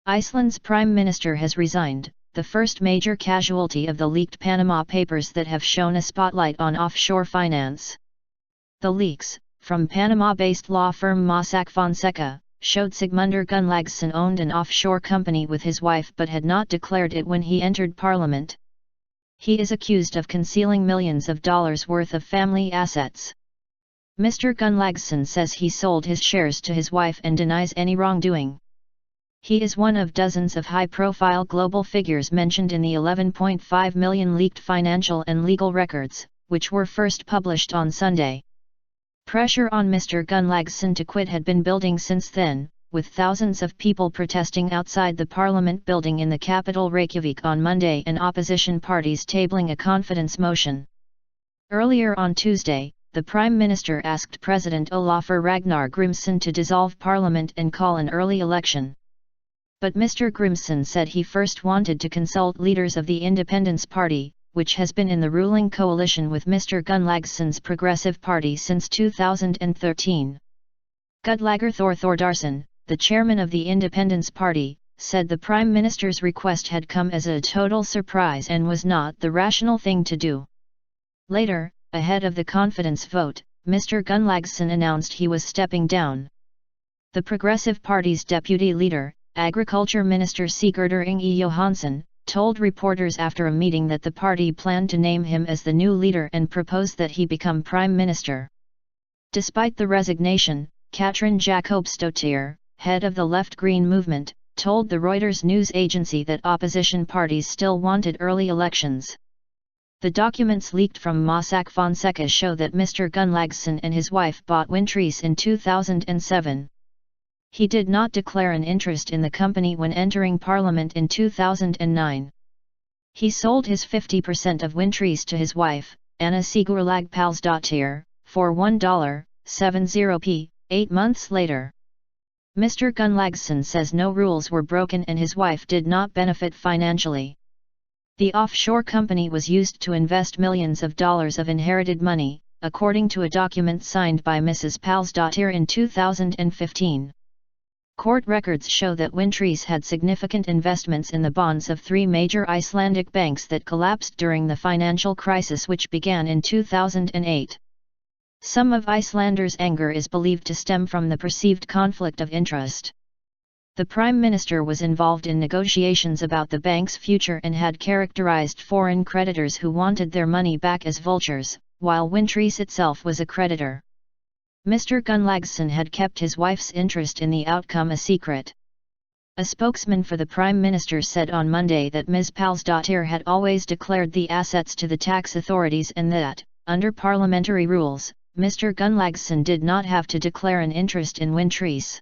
Iceland's Prime Minister has resigned, the first major casualty of the leaked Panama Papers that have shone a spotlight on offshore finance. The leaks, from Panama-based law firm Mossack Fonseca, showed Sigmundur Gunnlaugsson owned an offshore company with his wife but had not declared it when he entered Parliament. He is accused of concealing millions of dollars worth of family assets. Mr Gunnlaugsson says he sold his shares to his wife and denies any wrongdoing. He is one of dozens of high-profile global figures mentioned in the 11.5 million leaked financial and legal records, which were first published on Sunday. Pressure on Mr Gunnlaugsson to quit had been building since then, with thousands of people protesting outside the Parliament building in the capital Reykjavik on Monday and opposition parties tabling a confidence motion. Earlier on Tuesday, the Prime Minister asked President Ólafur Ragnar Grímsson to dissolve Parliament and call an early election. But Mr Grímsson said he first wanted to consult leaders of the Independence Party, which has been in the ruling coalition with Mr Gunnlaugsson's Progressive Party since 2013. Guðlaugur Þór Þórðarson, the chairman of the Independence Party, said the Prime Minister's request had come as a total surprise and was not the rational thing to do. Later, ahead of the confidence vote, Mr Gunnlaugsson announced he was stepping down. The Progressive Party's deputy leader, Agriculture Minister Sigurdur Ingi Jóhannsson, told reporters after a meeting that the party planned to name him as the new leader and propose that he become Prime Minister. Despite the resignation, Katrín Jakobsdóttir, head of the Left Green movement, told the Reuters news agency that opposition parties still wanted early elections. The documents leaked from Mossack Fonseca show that Mr Gunnlaugsson and his wife bought Wintries in 2007. He did not declare an interest in the company when entering Parliament in 2009. He sold his 50% of Wintries to his wife, Anna Sigurlagsdóttir, for $1.70, 8 months later. Mr Gunnlaugsson says no rules were broken and his wife did not benefit financially. The offshore company was used to invest millions of dollars of inherited money, according to a document signed by Mrs Palsdóttir in 2015. Court records show that Wintries had significant investments in the bonds of 3 major Icelandic banks that collapsed during the financial crisis which began in 2008. Some of Icelanders' anger is believed to stem from the perceived conflict of interest. The Prime Minister was involved in negotiations about the bank's future and had characterized foreign creditors who wanted their money back as vultures, while Wintries itself was a creditor. Mr Gunnlaugsson had kept his wife's interest in the outcome a secret. A spokesman for the Prime Minister said on Monday that Ms Palsdóttir had always declared the assets to the tax authorities and that, under parliamentary rules, Mr Gunnlaugsson did not have to declare an interest in Wintries.